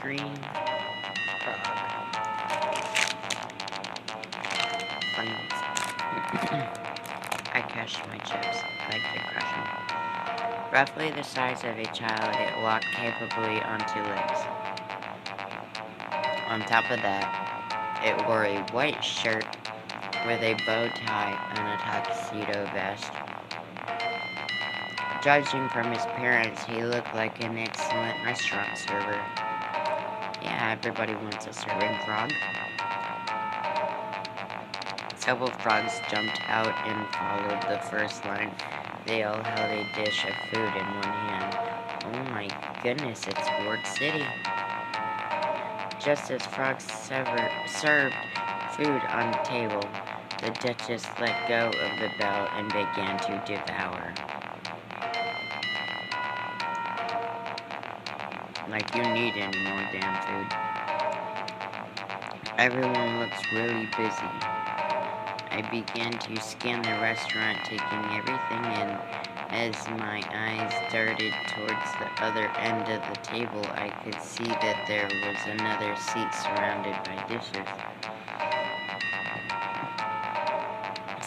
green frog. Fun ones. I crushed my chips. I could crush them. Roughly the size of a child, it walked capably on two legs. On top of that, it wore a white shirt with a bow tie and a tuxedo vest. Judging from his appearance, he looked like an excellent restaurant server. Yeah, everybody wants a serving frog. Several frogs jumped out and followed the first line. They all held a dish of food in one hand. Oh my goodness, it's Ward City. Just as frogs served food on the table, the Duchess let go of the bell and began to devour. Like you need any more damn food. Everyone looks really busy. I began to scan the restaurant, taking everything in. As my eyes darted towards the other end of the table, I could see that there was another seat surrounded by dishes.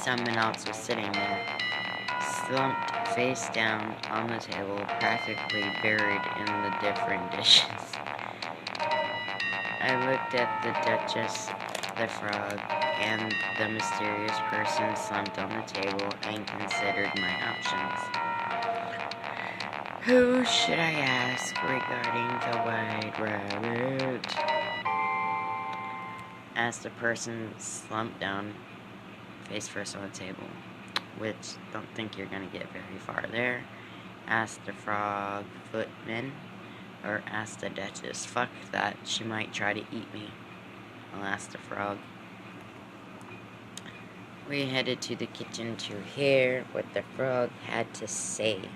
Someone else was sitting there, slumped face down on the table, practically buried in the different dishes. I looked at the Duchess, the frog, and the mysterious person slumped on the table and considered my options. Who should I ask regarding the white rabbit? Asked the person slumped down, face first on the table, which don't think you're gonna get very far there. Asked the frog footman, or asked the Duchess. Fuck that, she might try to eat me. I'll ask the frog. We headed to the kitchen to hear what the frog had to say.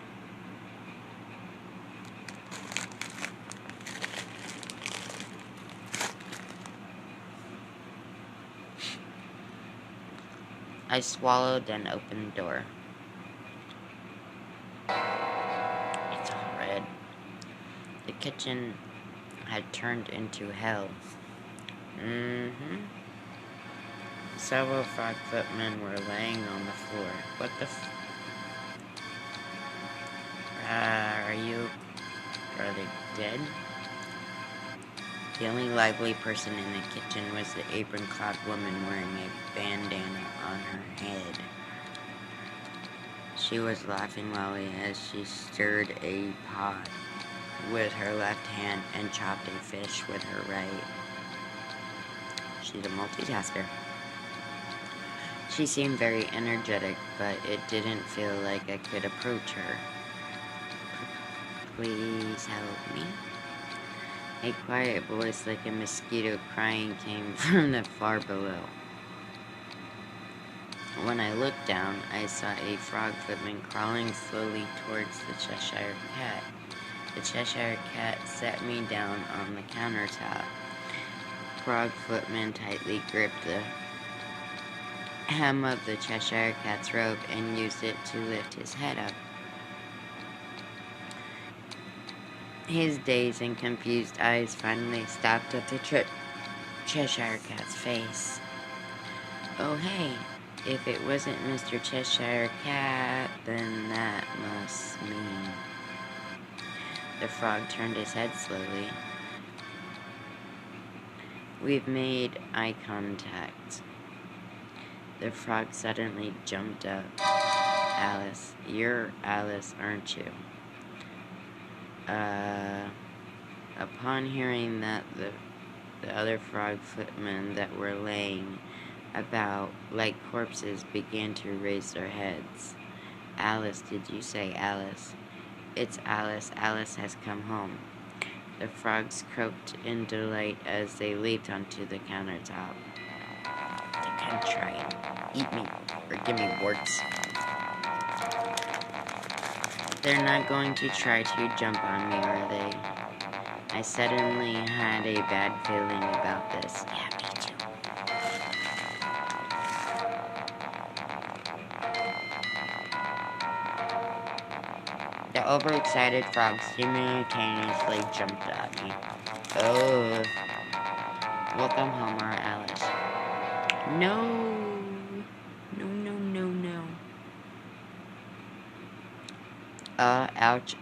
I swallowed and opened the door. It's all red. The kitchen had turned into hell. Several frog footmen were laying on the floor. What the are they dead? The only lively person in the kitchen was the apron-clad woman wearing a bandana on her head. She was laughing loudly as she stirred a pot with her left hand and chopped a fish with her right. She's a multitasker. She seemed very energetic, but it didn't feel like I could approach her. Please help me? A quiet voice like a mosquito crying came from the far below. When I looked down, I saw a frog footman crawling slowly towards the Cheshire Cat. The Cheshire Cat set me down on the countertop. Frog footman tightly gripped the hem of the Cheshire Cat's robe and used it to lift his head up. His dazed and confused eyes finally stopped at the Cheshire Cat's face. Oh hey, if it wasn't Mr. Cheshire Cat, then that must mean... The frog turned his head slowly. We've made eye contact. The frog suddenly jumped up. Alice, you're Alice, aren't you? Upon hearing that, the other frog footmen that were laying about like corpses began to raise their heads. Alice, did you say Alice? It's Alice. Alice has come home. The frogs croaked in delight as they leaped onto the countertop. They can try and eat me, or give me warts. They're not going to try to jump on me, are they? I suddenly had a bad feeling about this. Yeah, me too. The overexcited frog simultaneously jumped at me. Oh, welcome home, our Alice. No, no, no, no, no. Ouch,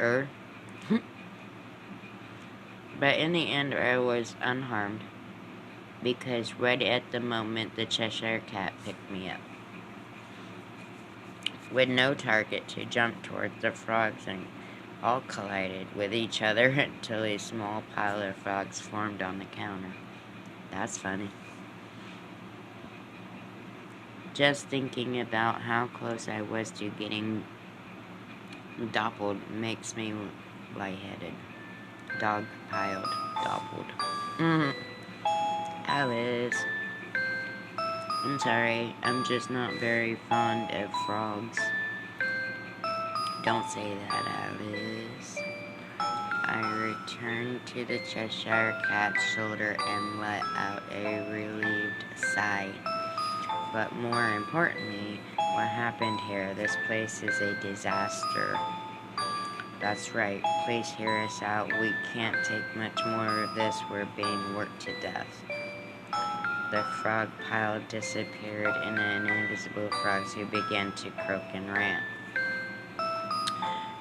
But in the end, I was unharmed, because right at the moment, the Cheshire Cat picked me up. With no target to jump towards the frogs, and all collided with each other until a small pile of frogs formed on the counter. That's funny. Just thinking about how close I was to getting doppled makes me lightheaded. Dog piled, doppled. Alice. I'm sorry, I'm just not very fond of frogs. Don't say that, Alice. I returned to the Cheshire Cat's shoulder and let out a relieved sigh. But more importantly, what happened here? This place is a disaster. That's right, please hear us out. We can't take much more of this. We're being worked to death. The frog pile disappeared, and then invisible frogs who began to croak and rant.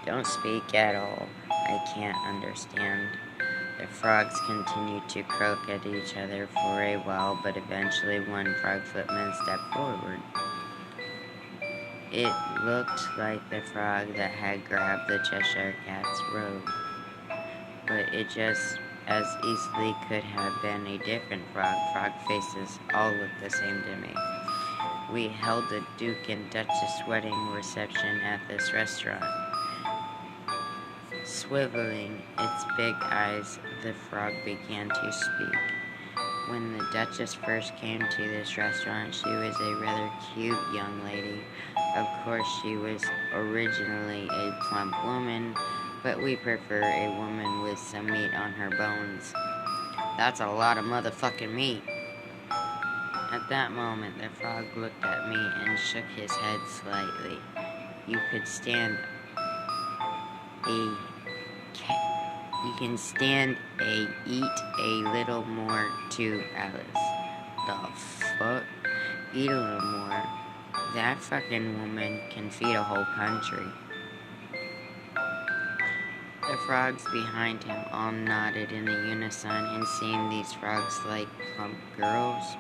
Don't speak at all. I can't understand. The frogs continued to croak at each other for a while, but eventually one frog footman stepped forward. It looked like the frog that had grabbed the Cheshire Cat's robe, but it just as easily could have been a different frog. Frog faces all look the same to me. We held a Duke and Duchess wedding reception at this restaurant. Swiveling its big eyes, the frog began to speak. When the Duchess first came to this restaurant, she was a rather cute young lady. Of course, she was originally a plump woman, but we prefer a woman with some meat on her bones. That's a lot of motherfucking meat. At that moment, the frog looked at me and shook his head slightly. You can stand eat a little more too, Alice. The fuck? Eat a little more? That fucking woman can feed a whole country. The frogs behind him all nodded in unison, and seeing these frogs like plump girls.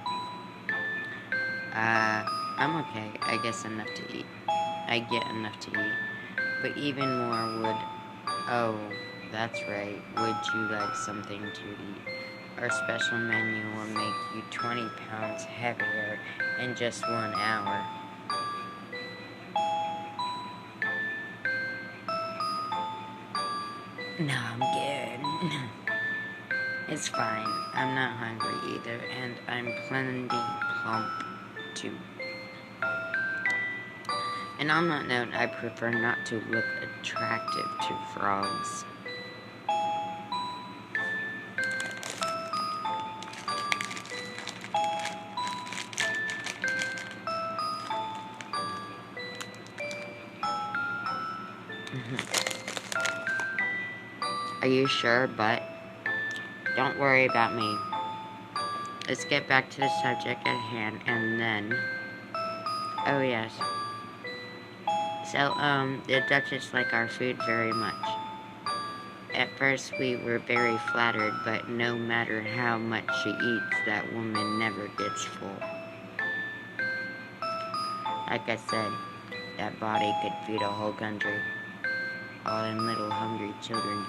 I'm okay. I guess enough to eat. I get enough to eat. But even more would... Oh, that's right. Would you like something to eat? Our special menu will make you 20 pounds heavier in just 1 hour. No, I'm good. It's fine. I'm not hungry either, and I'm plenty plump too. And on that note, I prefer not to look attractive to frogs. Are you sure? But don't worry about me. Let's get back to the subject at hand, and then... Oh, yes. So, the Duchess liked our food very much. At first, we were very flattered, but no matter how much she eats, that woman never gets full. Like I said, that body could feed a whole country. All them little hungry children.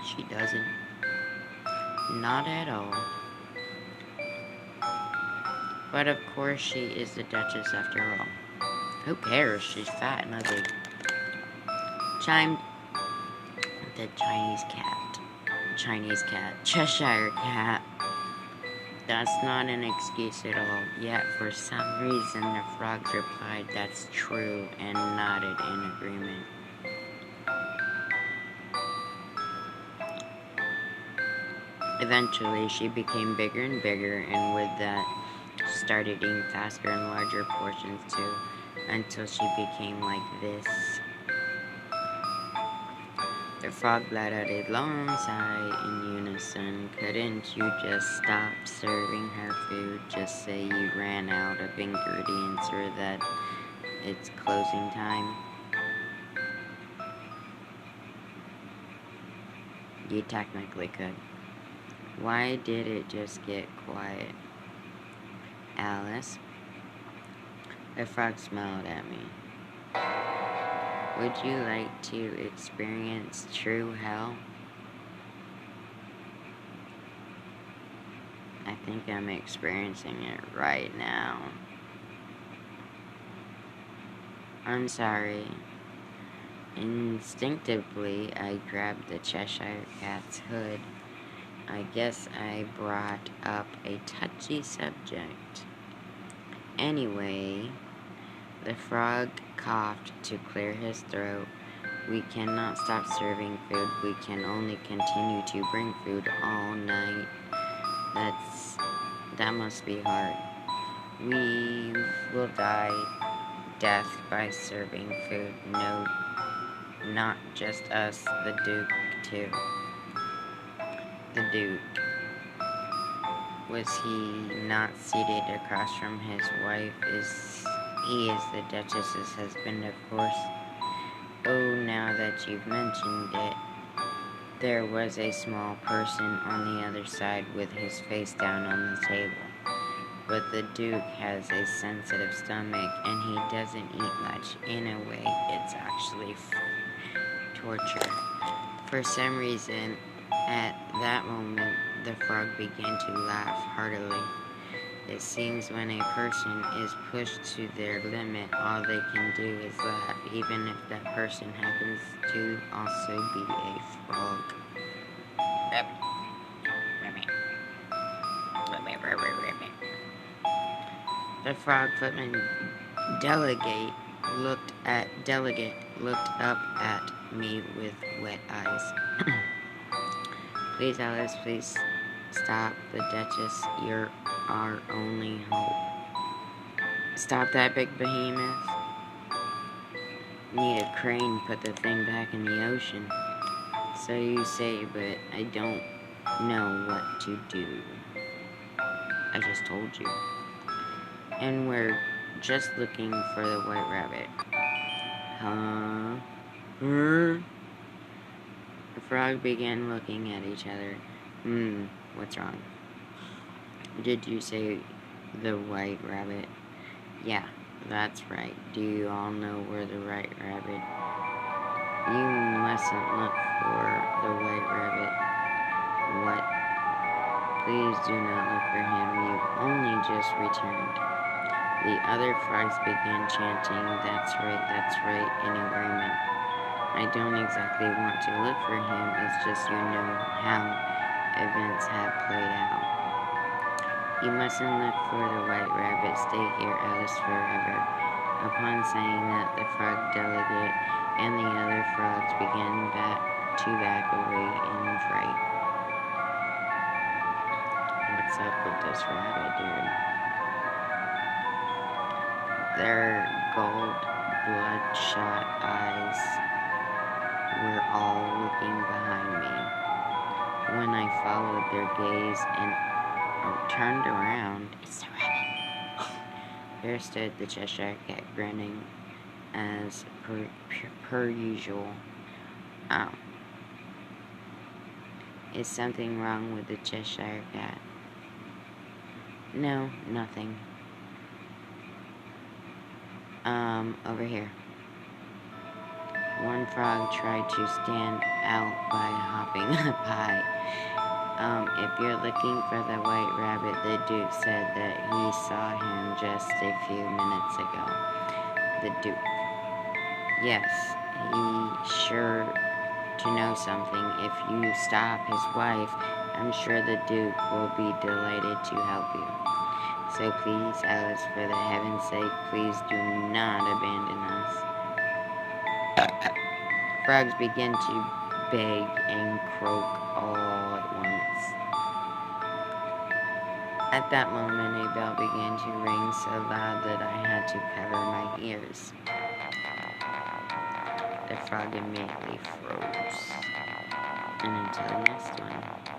She doesn't. Not at all. But of course, she is the Duchess after all. Who cares? She's fat and ugly. Chimed the Chinese cat. Cheshire Cat. That's not an excuse at all. Yet, for some reason, the frogs replied, "That's true," and nodded in agreement. Eventually, she became bigger and bigger, and with that, started eating faster and larger portions too, until she became like this. The frog let out a long sigh in unison. Couldn't you just stop serving her food? Just say you ran out of ingredients or that it's closing time. You technically could. Why did it just get quiet? Alice? The frog smiled at me. Would you like to experience true hell? I think I'm experiencing it right now. I'm sorry. Instinctively, I grabbed the Cheshire Cat's hood. I guess I brought up a touchy subject. Anyway, the frog coughed to clear his throat. We cannot stop serving food. We can only continue to bring food all night. That must be hard. We will die death by serving food. No, not just us, the Duke too. The Duke. Was he not seated across from his wife? He is the Duchess's husband, of course. Oh, now that you've mentioned it, there was a small person on the other side with his face down on the table. But the Duke has a sensitive stomach, and he doesn't eat much. In a way, it's actually torture. For some reason, at that moment, the frog began to laugh heartily. It seems when a person is pushed to their limit, all they can do is laugh, even if that person happens to also be a frog. The frog footman delegate looked up at me with wet eyes. Please, Alice, please stop. The Duchess, you're our only hope. Stop that big behemoth. Need a crane, put the thing back in the ocean. So you say, but I don't know what to do. I just told you. And we're just looking for the white rabbit. Huh? The frog began looking at each other. What's wrong? Did you say the white rabbit? Yeah, that's right. Do you all know where the white rabbit? You mustn't look for the white rabbit. What? Please do not look for him. You only just returned. The other frogs began chanting, that's right, in agreement. I don't exactly want to look for him, it's just you know how events have played out. You mustn't look for the white rabbit. Stay here, Alice, forever. Upon saying that, the frog delegate and the other frogs began to back away in fright. What's up with this rabbit, dude? Their gold, bloodshot eyes were all looking behind me. When I followed their gaze and turned around, it's the rabbit. There stood the Cheshire Cat, grinning as per usual. Oh. Is something wrong with the Cheshire Cat? No, nothing. Over here. One frog tried to stand out by hopping up high. If you're looking for the white rabbit, the Duke said that he saw him just a few minutes ago. The Duke. Yes, he's sure to know something. If you stop his wife, I'm sure the Duke will be delighted to help you. So please, Alice, for the heaven's sake, please do not abandon us. Frogs begin to beg and croak all at once. At that moment, a bell began to ring so loud that I had to cover my ears. The frog immediately froze. and until the next one.